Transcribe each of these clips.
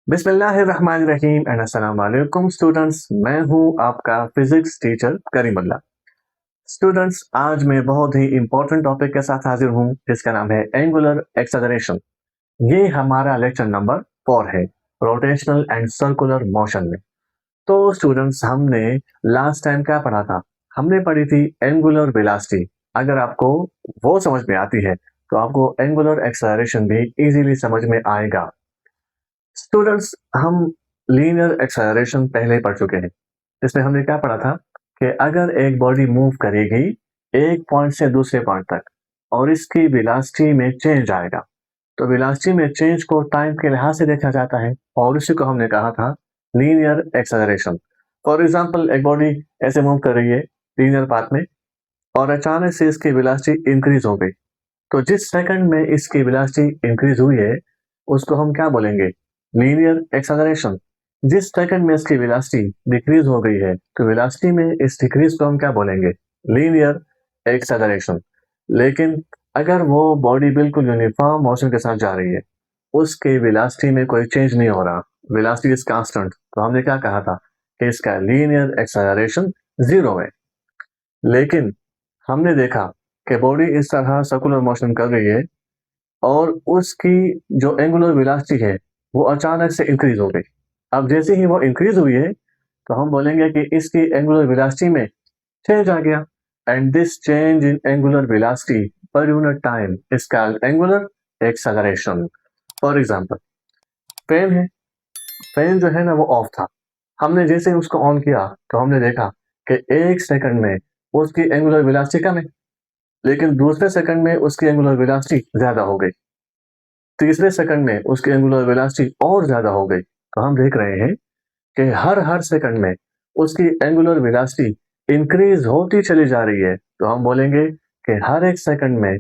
बिस्मिल्लाहिर्रहमानिर्रहीम एंड अस्सलाम वालेकुम स्टूडेंट्स। मैं हूं आपका फिजिक्स टीचर करीमुल्लाह। स्टूडेंट्स, आज मैं बहुत ही इंपॉर्टेंट टॉपिक के साथ हाजिर हूं जिसका नाम है एंगुलर एक्सेलरेशन। ये हमारा लेक्चर नंबर 4 है, रोटेशनल एंड सर्कुलर मोशन में। तो स्टूडेंट्स, हमने लास्ट टाइम क्या पढ़ा था? हमने पढ़ी थी एंगुलर वेलोसिटी। अगर आपको वो समझ में आती है तो आपको एंगुलर एक्सेलरेशन भी इजीली समझ में आएगा। स्टूडेंट्स, हम लीनियर एक्सेलरेशन पहले पढ़ चुके हैं। इसमें हमने क्या पढ़ा था कि अगर एक बॉडी मूव करेगी एक पॉइंट से दूसरे पॉइंट तक और इसकी वेलोसिटी में चेंज आएगा, तो वेलोसिटी में चेंज को टाइम के लिहाज से देखा जाता है और उसी को हमने कहा था लीनियर एक्सेलरेशन। फॉर एग्जांपल, एक बॉडी ऐसे मूव कर रही है लीनियर पाथ में और अचानक से इसकी वेलोसिटी इंक्रीज हो गई। तो जिस सेकंड में इसकी वेलोसिटी इंक्रीज हुई है उसको हम क्या बोलेंगे? Linear acceleration. जिस सेकंड में इसकी वेलोसिटी डिक्रीज हो गई है तो वेलोसिटी में इस डिक्रीज को हम क्या बोलेंगे? Linear acceleration. लेकिन अगर वो बॉडी बिल्कुल यूनिफॉर्म मोशन के साथ जा रही है, उसके वेलोसिटी में कोई चेंज नहीं हो रहा, वेलोसिटी इज कांस्टेंट, तो हमने क्या कहा था कि इसका लीनियर एक्सेलरेशन 0 है। लेकिन हमने देखा कि बॉडी इस तरह सर्कुलर मोशन कर रही है और उसकी जो एंगुलर वेलोसिटी है वो अचानक से इंक्रीज हो गई। अब जैसे ही वो इंक्रीज हुई है तो हम बोलेंगे कि इसकी एंगुलर वेलोसिटी में चेंज आ गया, and this change in angular velocity per unit time is called angular acceleration. For example, fan है, फैन जो है ना वो ऑफ था। हमने जैसे ही उसको ऑन किया तो हमने देखा कि एक सेकंड में उसकी एंगुलर वेलोसिटी कम है, लेकिन दूसरे सेकंड में उसकी एंगुलर वेलोसिटी ज्यादा हो गई, तीसरे सेकंड में उसकी एंगुलर वेलोसिटी और ज्यादा हो गई। तो हम देख रहे हैं कि हर हर सेकंड में उसकी एंगुलर वेलोसिटी इंक्रीज होती चली जा रही है। तो हम बोलेंगे कि हर एक सेकंड में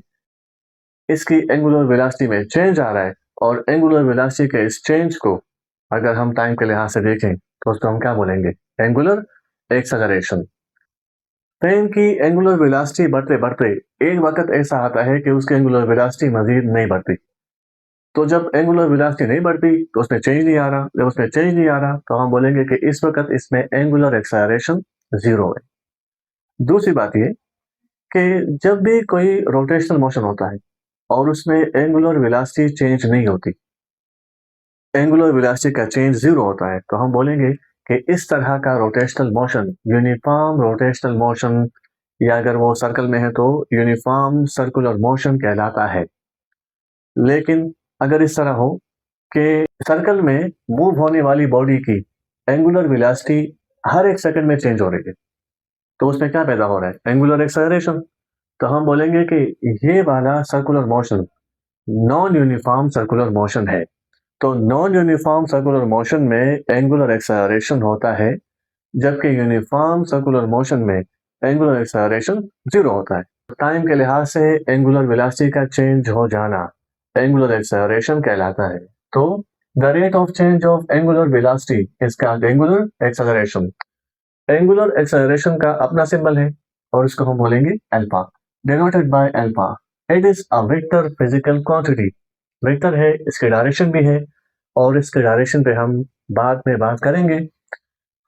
इसकी एंगुलर वेलोसिटी में चेंज आ रहा है और एंगुलर वेलोसिटी के इस चेंज को अगर हम टाइम के लिहाज से देखें तो उसको हम क्या बोलेंगे? Angular acceleration. ट्रेन की एंगुलर वेलोसिटी बढ़ते बढ़ते एक वक्त ऐसा आता है कि उसकी एंगुलर वेलोसिटी मजीद नहीं बढ़ती। तो जब एंगुलर वेलोसिटी नहीं बढ़ती तो उसमें चेंज नहीं आ रहा, जब उसमें चेंज नहीं आ रहा तो हम बोलेंगे कि इस वक्त इसमें एंगुलर एक्सेलरेशन 0 है। दूसरी बात ये कि जब भी कोई रोटेशनल मोशन होता है और उसमें एंगुलर वेलोसिटी चेंज नहीं होती, एंगुलर वेलोसिटी का चेंज 0 होता है, तो हम बोलेंगे कि इस तरह का rotational motion uniform rotational motion, या अगर वो सर्कल में है तो यूनिफॉर्म सर्कुलर मोशन कहलाता है। लेकिन अगर इस तरह हो कि सर्कल में मूव होने वाली बॉडी की एंगुलर वेलोसिटी हर एक सेकंड में चेंज हो रही है, तो उसमें क्या पैदा हो रहा है? Angular acceleration. तो हम बोलेंगे कि ये वाला circular motion non uniform circular motion है। तो नॉन यूनिफॉर्म सर्कुलर मोशन में एंगुलर एक्सेलरेशन होता है, जबकि यूनिफॉर्म सर्कुलर मोशन में एंगुलर एक्सेलरेशन 0 होता है। टाइम के लिहाज से एंगुलर वेलोसिटी का चेंज हो जाना एंगुलर एक्सेलरेशन कहलाता है। तो the rate of change of angular velocity is called angular acceleration. Angular acceleration का अपना सिंबल है और इसको हम बोलेंगे alpha, denoted by alpha. It is a vector physical quantity. Vector है, इसके डायरेक्शन भी है और इसके डायरेक्शन पे हम बाद में बात करेंगे।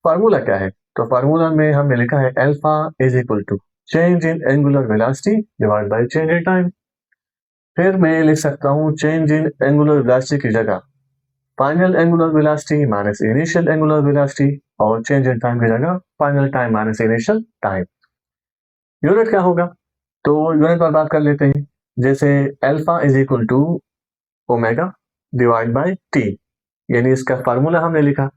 फार्मूला क्या है? तो फार्मूला में हमने लिखा है alpha is equal to change in angular velocity divide by change in time. फिर मैं लिख सकता हूँ चेंज इन एंगुलर वेलोसिटी की जगह final angular velocity minus initial angular velocity, और चेंज इन टाइम की जगह final time minus initial time. Unit क्या होगा? तो यूनिट पर बात कर लेते हैं। जैसे alpha is equal to omega divide by T, यानी इसका फार्मूला हमने लिखा।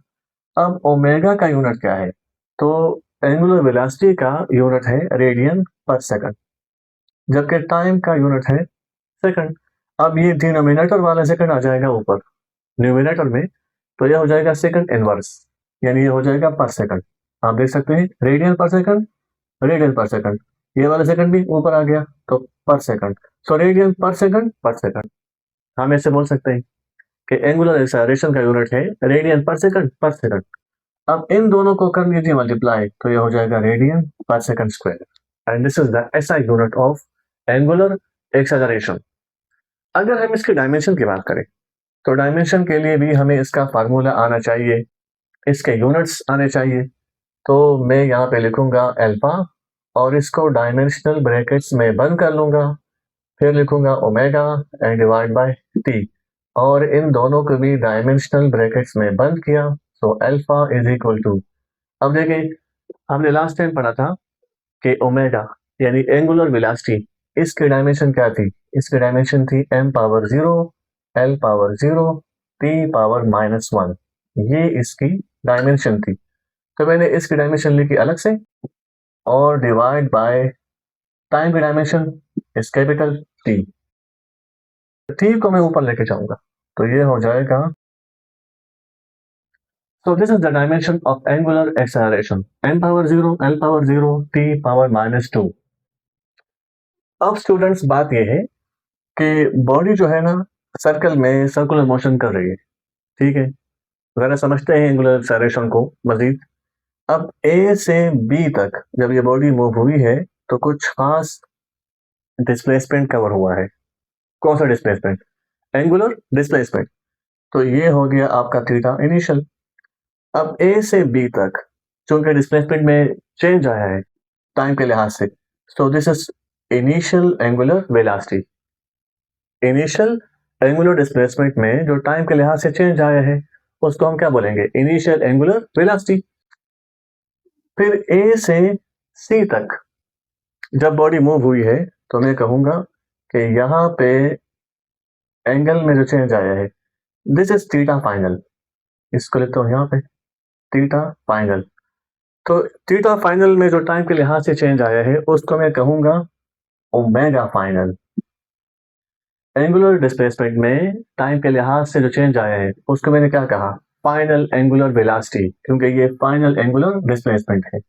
अब ओमेगा का यूनिट क्या है? तो एंगुलर वेलोसिटी का यूनिट है रेडियन पर सेकंड, जबकि टाइम का यूनिट है सेकंड। अब ये डिनोमिनेटर वाला सेकंड आ जाएगा ऊपर न्यूमिनेटर में, तो यह हो जाएगा सेकंड इनवर्स, यानी ये हो जाएगा पर सेकंड। आप देख सकते हैं radian per second, radian per second, ये वाला सेकंड भी ऊपर आ गया तो पर सेकंड। सो रेडियन पर सेकंड। हम ऐसे बोल सकते हैं कि एंगुलर एक्सेलरेशन का यूनिट है रेडियन पर सेकंड पर सेकंड। अब इन दोनों को कर लीजिए मल्टीप्लाई, तो ये हो जाएगा radian per second square, and this is the SI unit of angular acceleration. अगर हम इसके डायमेंशन की बात करें तो डायमेंशन के लिए भी हमें इसका फार्मूला आना चाहिए, इसके यूनिट्स आने चाहिए। तो मैं यहाँ पे लिखूंगा अल्फा और इसको डायमेंशनल ब्रैकेट्स में बंद कर लूंगा, फिर लिखूंगा omega and divide by T, और इन दोनों को भी डायमेंशनल ब्रैकेट्स में बंद किया। तो अल्फा इज इक्वल टू, अब देखिए हमने लास्ट टाइम पढ़ा था कि ओमेगा यानी एंगुलर वेलोसिटी, इसकी डायमेंशन क्या थी? इसकी डायमेंशन थी m power 0 l power 0 t power -1, ये इसकी डायमेंशन थी। तो मैंने इसकी डायमेंशन लिखी अलग से और डिवाइड बाय टाइम की डायमेंशन इस कैपिटल T। T को मैं ऊपर लेके जाऊंगा तो ये हो जाएगा, so this is the dimension of angular acceleration, m power 0 l power 0 t power -2। अब स्टूडेंट्स बात ये है कि बॉडी जो है ना सर्कल में सर्कुलर मोशन कर रही है, ठीक है। ज़रा समझते हैं एंगुलर एक्सेलरेशन को मजीद। अब ए से बी तक जब ये बॉडी मूव हुई है तो कुछ खास डिस्प्लेसमेंट कवर हुआ है। कौन सा डिस्प्लेसमेंट? Angular displacement. तो ये हो गया आपका थीटा इनिशियल। अब ए से बी तक चूंकि डिस्प्लेसमेंट में चेंज आया है टाइम के लिहाज से, so this is initial angular velocity. Initial angular displacement में जो टाइम के लिहाज से चेंज आया है उसको हम क्या बोलेंगे? Initial angular velocity. फिर ए से सी तक जब बॉडी मूव हुई है तो मैं कहूंगा कि यहाँ पे एंगल में जो चेंज आया है दिस इज थीटा फाइनल। इसको लिखता हूँ यहाँ पे थीटा फाइनल। तो थीटा फाइनल में जो टाइम के लिहाज से चेंज आया है उसको मैं कहूंगा ओमेगा फाइनल। एंगुलर डिस्प्लेसमेंट में टाइम के लिहाज से जो चेंज आया है उसको मैंने क्या कहा? फाइनल एंगुलर वेलोसिटी, क्योंकि ये फाइनल एंगुलर डिस्प्लेसमेंट है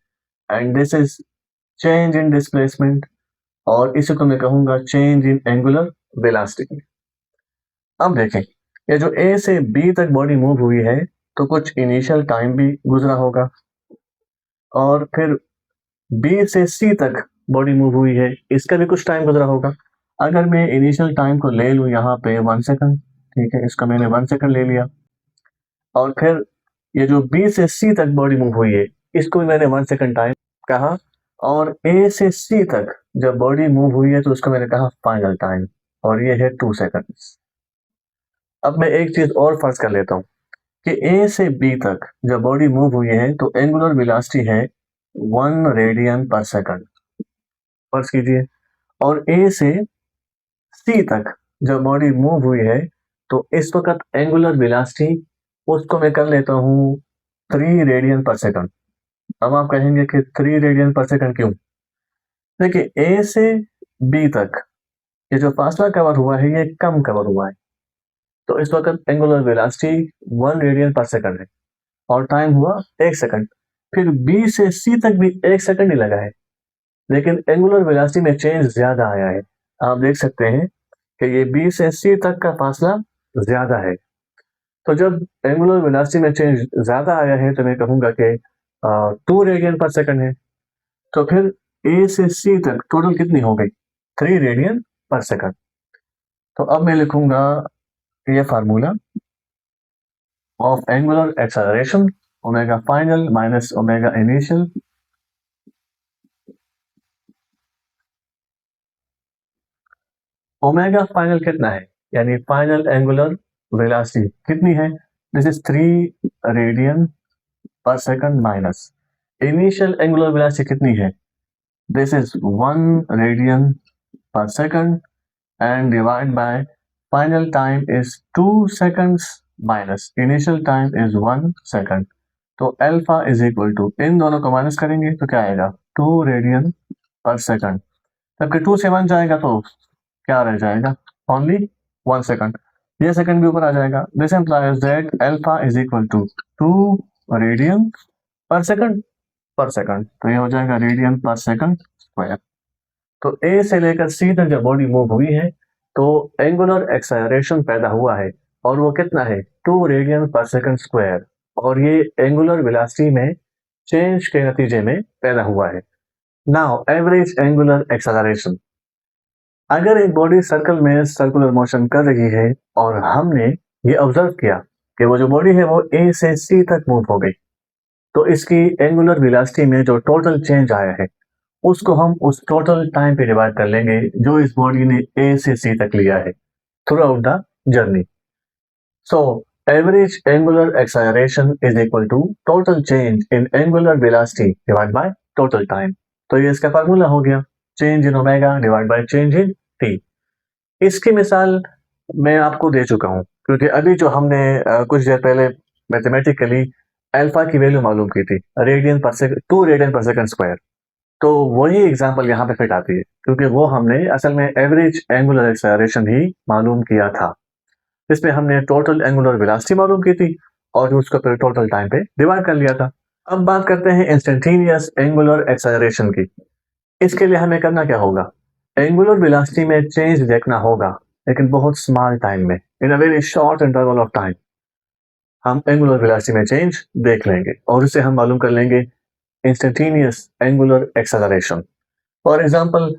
and this is change in displacement, और इसी को मैं कहूंगा चेंज इन एंगुलर वेलोसिटी। अब देखें ये जो ए से बी तक बॉडी मूव हुई है तो कुछ इनिशियल टाइम भी गुजरा होगा, और फिर बी से सी तक बॉडी मूव हुई है इसका भी कुछ टाइम गुजरा होगा। अगर मैं इनिशियल टाइम को ले लूं यहाँ पे 1 सेकंड, ठीक है, इसका मैंने 1 सेकंड ले लिया, और फिर ये जो बी से सी तक बॉडी मूव हुई है इसको भी मैंने 1 सेकंड टाइम कहा, और ए से सी तक जब बॉडी मूव हुई है तो उसको मैंने कहा फाइनल टाइम, और ये है 2 सेकंड्स। अब मैं एक चीज और फर्ज कर लेता हूँ कि ए से बी तक जब बॉडी मूव हुई है तो एंगुलर वेलोसिटी है 1 रेडियन पर सेकंड, फर्ज कीजिए। और ए से सी तक जब बॉडी मूव हुई है तो इस वक्त एंगुलर वेलोसिटी उसको मैं कर लेता हूँ 3 रेडियन पर सेकंड। अब आप कहेंगे कि 3 रेडियन पर सेकंड क्यों? देखिए ए से बी तक ये जो फासला कवर हुआ है ये कम कवर हुआ है, तो इस वक्त angular velocity 1 radian per second है और टाइम हुआ 1 सेकंड। फिर बी से सी तक भी 1 सेकंड ही लगा है, लेकिन एंगुलर वेलोसिटी में चेंज ज्यादा आया है। आप देख सकते हैं कि ये बी से सी तक का फासला ज्यादा है। तो जब एंगुलर वेलोसिटी में चेंज ज्यादा आया है तो मैं कहूंगा कि 2 रेडियन पर सेकंड है। तो फिर ए से सी तक टोटल कितनी हो गई? 3 रेडियन पर सेकंड। तो अब मैं लिखूंगा ये formula of angular acceleration, omega final minus omega initial. Omega final कितना है, यानी फाइनल एंगुलर वेलोसिटी कितनी है? This is 3 radian per second minus initial angular velocity कितनी है? This is 1 radian per second and divide by final time is 2 seconds minus initial time is 1 second। तो alpha is equal to, इन दोनों को minus करेंगे तो क्या आएगा? 2 radian per second. जबकि 2 से 1 जाएगा तो क्या रह जाएगा? Only 1 second. ये सेकंड भी ऊपर आ जाएगा। This implies that alpha is equal to 2 radian per second. तो ये हो जाएगा रेडियन पर सेकंड स्क्वायर। तो ए से लेकर सी तक जब बॉडी मूव हुई है तो एंगुलर एक्सेलरेशन पैदा हुआ है, और वो कितना है? 2 रेडियन पर सेकंड स्क्वायर, और ये एंगुलर वेलोसिटी में चेंज के नतीजे में पैदा हुआ है। नाउ एवरेज एंगुलर एक्सेलरेशन, अगर एक बॉडी सर्कल में सर्कुलर मोशन कर रही है और हमने ये ऑब्जर्व किया कि वो जो बॉडी है वो ए से सी तक मूव हो गई, तो इसकी एंगुलर वेलोसिटी में जो टोटल चेंज आया है उसको हम उस टोटल टाइम पे डिवाइड कर लेंगे जो इस बॉडी ने ए से सी तक लिया है throughout the journey. So average angular acceleration is equal to total change in angular velocity divide by total time. तो ये इसका फार्मूला हो गया, change in omega divide by change in T. इसकी मिसाल मैं आपको दे चुका हूं, क्योंकि अभी जो हमने कुछ देर पहले मैथमेटिकली अल्फा की वैल्यू मालूम की थी, radian per second 2 radian per second square, तो वही एग्जांपल यहाँ पे फिट आती है, क्योंकि वो हमने असल में एवरेज एंगुलर एक्सेलरेशन ही मालूम किया था। इसमें हमने टोटल एंगुलर वेलोसिटी मालूम की थी और उसको फिर टोटल टाइम पे डिवाइड कर लिया था। अब बात करते हैं इंस्टेंटेनियस एंगुलर एक्सेलरेशन की। इसके लिए हमें करना क्या होगा, एंगुलर वेलोसिटी में चेंज देखना होगा, लेकिन बहुत स्मॉल टाइम में, in a very short interval of time हम एंगुलर वेलोसिटी में चेंज देख लेंगे और उसे हम मालूम कर लेंगे instantaneous angular acceleration. For example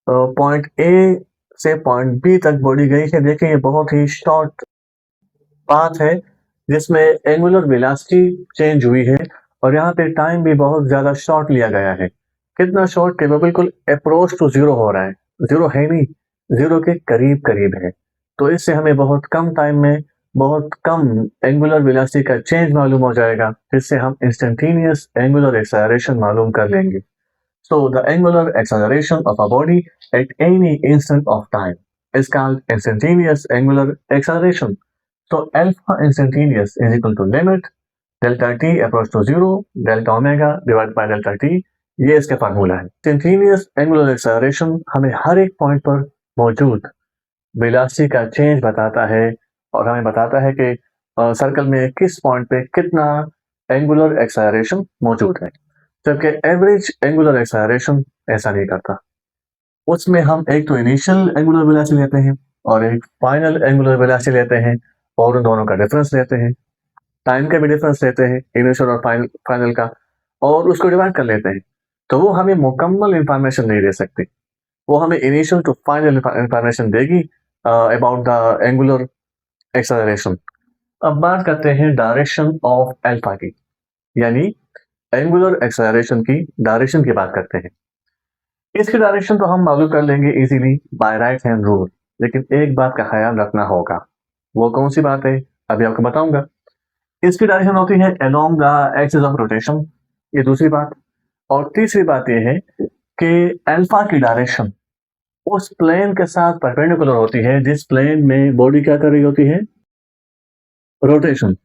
point A से पॉइंट बी तक बॉडी गई है, देखिए ये बहुत ही शॉर्ट पाथ है जिसमें एंगुलर वेलोसिटी चेंज हुई है और यहाँ पे टाइम भी बहुत ज्यादा शॉर्ट लिया गया है। कितना शॉर्ट कि वो बिल्कुल अप्रोच टू जीरो हो रहा है, जीरो है नहीं, जीरो के करीब करीब है। तो इससे हमें बहुत कम टाइम में बहुत कम एंगुलर वेलोसिटी का चेंज मालूम हो जाएगा, जिससे हम इंस्टेंटेनियस एंगुलर एक्सेलरेशन मालूम कर लेंगे। So the angular acceleration of a body at any instant of time is called instantaneous angular acceleration. So alpha instantaneous is equal to limit delta t approach to zero delta omega divided by delta t। ये इसका formula है। Instantaneous angular acceleration हमें हर एक point पर मौजूद velocity का change बताता है और हमें बताता है कि सर्कल में किस पॉइंट पे कितना एंगुलर एक्सेलरेशन मौजूद है, जबकि एवरेज एंगुलर एक्सेलरेशन ऐसा नहीं करता। उसमें हम एक तो इनिशियल एंगुलर वेलोसिटी लेते हैं और एक फाइनल एंगुलर वेलोसिटी लेते हैं और उन दोनों का डिफरेंस लेते हैं, टाइम का भी डिफरेंस लेते हैं इनिशियल और फाइनल का, और उसको डिवाइड कर लेते हैं। तो वो हमें मुकम्मल इंफॉर्मेशन नहीं दे सकती, वो हमें इनिशियल टू फाइनल इंफॉर्मेशन देगी अबाउट द एंगुलर एक्सेलरेशन। अब बात करते हैं डायरेक्शन ऑफ अल्फा की, यानी एंगुलर एक्सेलरेशन की डायरेक्शन की बात करते हैं। इसकी डायरेक्शन तो हम मालूम कर लेंगे easily by right hand rule, लेकिन एक बात का ख्याल रखना होगा। वो कौन सी बात है, अभी आपको बताऊंगा। इसकी डायरेक्शन होती है along the axis of rotation, ये दूसरी बात। और तीसरी बात यह है कि अल्फा की डायरेक्शन उस प्लेन के साथ परपेंडिकुलर होती है जिस प्लेन में बॉडी क्या कर रही होती है, रोटेशन।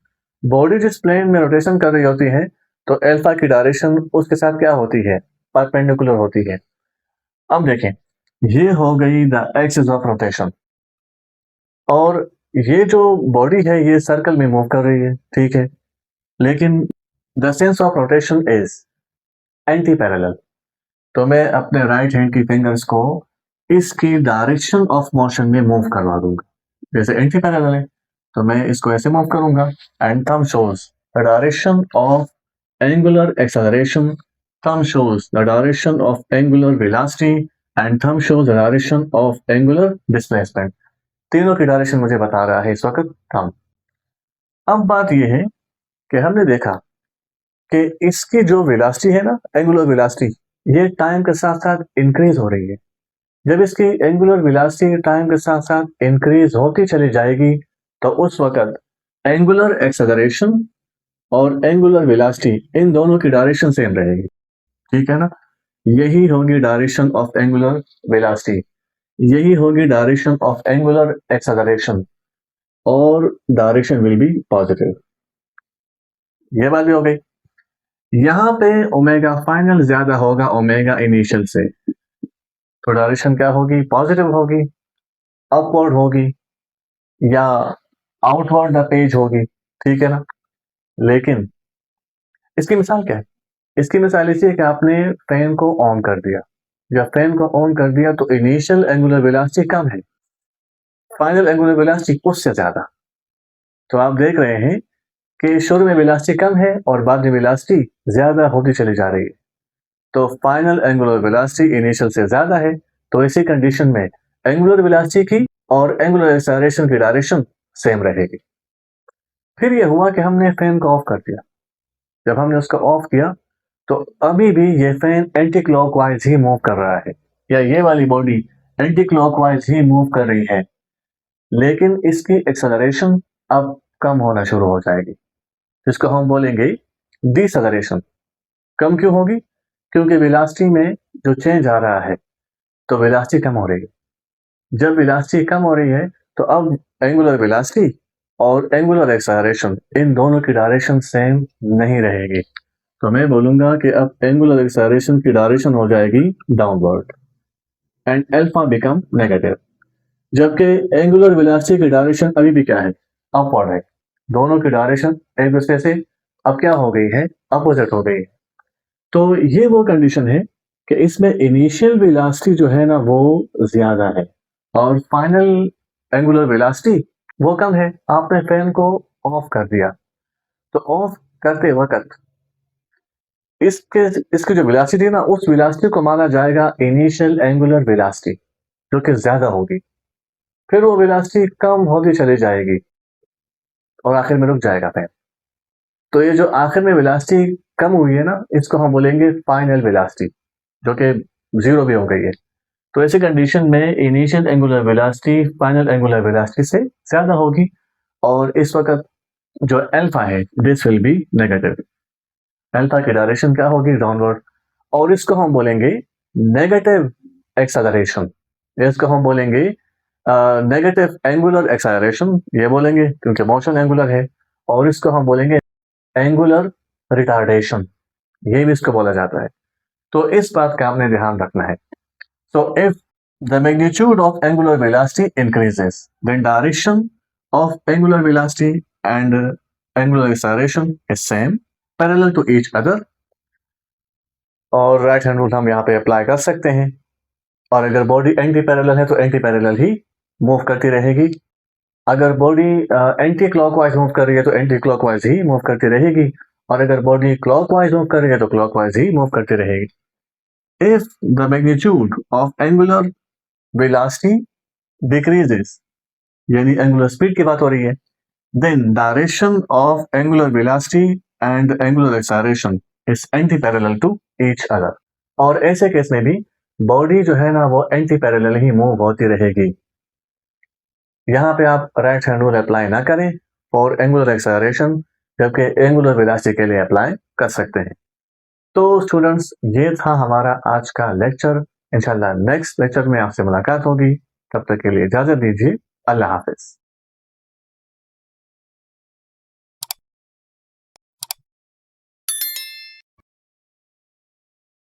बॉडी जिस प्लेन में रोटेशन कर रही होती है तो अल्फा की डायरेक्शन उसके साथ क्या होती है, परपेंडिकुलर होती है। अब देखें, ये हो गई द एक्सिस ऑफ रोटेशन और ये जो बॉडी है ये सर्कल में मूव कर रही है, ठीक है, लेकिन the sense of rotation is anti parallel. तो मैं अपने राइट हैंड की फिंगर्स को इसकी डायरेक्शन ऑफ मोशन में मूव करवा दूंगा, जैसे एंटी पैरेलल है तो मैं इसको ऐसे मूव करूंगा and thumb shows the direction of angular acceleration, thumb shows the direction of angular velocity and thumb shows the direction of angular displacement. तीनों की डायरेक्शन मुझे बता रहा है इस वक्त थंब। अब बात यह है कि हमने देखा कि इसकी जो वेलोसिटी है ना, एंगुलर वेलोसिटी, ये टाइम के साथ साथ इंक्रीज हो रही है। जब इसकी एंगुलर वेलोसिटी टाइम के साथ साथ इंक्रीज होती चली जाएगी तो उस वक्त एंगुलर एक्सेलरेशन और एंगुलर वेलोसिटी इन दोनों की डायरेक्शन सेम रहेगी, ठीक है ना। यही होगी डायरेक्शन ऑफ एंगुलर वेलोसिटी, यही होगी डायरेक्शन ऑफ एंगुलर एक्सेलरेशन और डायरेक्शन विल बी पॉजिटिव। ये बात भी हो गई। यहां पे ओमेगा फाइनल ज्यादा होगा ओमेगा इनिशियल से, तो डायरेक्शन क्या होगी, पॉजिटिव होगी, अपवर्ड होगी या आउटवर्ड द पेज होगी, ठीक है ना। लेकिन इसकी मिसाल क्या है, इसकी मिसाल इसी है कि आपने फैन को ऑन कर दिया, जब फैन को ऑन कर दिया तो इनिशियल एंगुलर वेलोसिटी कम है, फाइनल एंगुलर वेलोसिटी उससे ज्यादा। तो आप देख रहे हैं कि शुरू में वेलोसिटी कम है और बाद में वेलोसिटी ज्यादा होती चली जा रही है। तो फाइनल एंगुलर वेलोसिटी इनिशियल से ज्यादा है, तो इसी कंडीशन में एंगुलर वेलोसिटी की और एंगुलर एक्सेलरेशन की डायरेक्शन सेम रहेगी। फिर ये हुआ कि हमने फैन को ऑफ कर दिया। जब हमने उसको ऑफ किया तो अभी भी ये फैन एंटी क्लॉकवाइज ही मूव कर रहा है, या ये वाली बॉडी एंटी क्लॉकवाइज ही मूव कर रही है, लेकिन इसकी एक्सेलरेशन अब कम होना शुरू हो जाएगी, जिसको हम बोलेंगे डिसेलरेशन। कम क्यों होगी? क्योंकि वेलोसिटी में जो चेंज आ रहा है, तो वेलोसिटी कम हो रही है। जब वेलोसिटी कम हो रही है तो अब एंगुलर वेलोसिटी और एंगुलर एक्सेलरेशन इन दोनों की डायरेक्शन सेम नहीं रहेगी। तो मैं बोलूंगा कि अब एंगुलर एक्सेलरेशन की डायरेक्शन हो जाएगी downward and alpha become negative, जबकि एंगुलर वेलोसिटी की डायरेक्शन अभी भी क्या है? अपवर्ड है। दोनों की डायरेक्शन एक दूसरे से अब क्या हो गई है? अपोजिट हो गई है। तो ये वो कंडीशन है कि इसमें इनिशियल वेलोसिटी जो है ना वो ज्यादा है और फाइनल एंगुलर वेलोसिटी वो कम है। आपने फैन को ऑफ कर दिया, तो ऑफ करते वक्त इसके इसकी जो वेलोसिटी है ना, उस वेलोसिटी को माना जाएगा इनिशियल एंगुलर वेलोसिटी, जो कि ज्यादा होगी। फिर वो वेलोसिटी कम होती चली जाएगी और आखिर में रुक जाएगा फैन। तो ये जो आखिर में वेलोसिटी कम हुई है ना, इसको हम बोलेंगे फाइनल वेलोसिटी, जो कि जीरो भी हो गई है। तो ऐसी कंडीशन में initial angular velocity final angular velocity से ज्यादा होगी और इस वक्त जो अल्फा है this will be negative. Alpha की डायरेक्शन क्या होगी? डाउनवर्ड। और इसको हम बोलेंगे नेगेटिव एक्सेलरेशन, इसको हम बोलेंगे नेगेटिव एंगुलर एक्सेलरेशन, ये बोलेंगे क्योंकि मोशन एंगुलर है। और इसको हम बोलेंगे एंगुलर रिटार्डेशन, ये भी इसको बोला जाता है। तो इस बात का आपने ध्यान रखना है। So if the magnitude of angular velocity increases, then direction of angular velocity and angular acceleration is same, parallel to each other। और राइट हैंड रूल हम यहाँ पे अप्लाई कर सकते हैं। और अगर बॉडी एंटी पैरेलल है तो एंटी पैरेलल ही मूव करती रहेगी। अगर बॉडी एंटी क्लॉकवाइज मूव कर रही है तो एंटी क्लॉकवाइज ही मूव करती रहेगी। और अगर बॉडी क्लॉकवाइज मूव कर रही है तो क्लॉकवाइज ही मूव करती रहेगी। If the magnitude of angular velocity decreases, यानी एंगुलर स्पीड की बात हो रही है, then direction of angular velocity and angular acceleration is anti-parallel to each other। और ऐसे केस में भी बॉडी जो है ना वो एंटी पैरेलल ही मूव होती रहेगी। यहाँ पे आप राइट हैंड रूल अप्लाई ना करें और एंगुलर एक्सेलरेशन, जबकि एंगुलर वेलोसिटी के लिए अप्लाई कर सकते हैं। तो स्टूडेंट्स, ये था हमारा आज का लेक्चर। इंशाल्लाह नेक्स्ट लेक्चर में आपसे मुलाकात होगी। तब तक के लिए इजाजत दीजिए। अल्लाह हाफिज।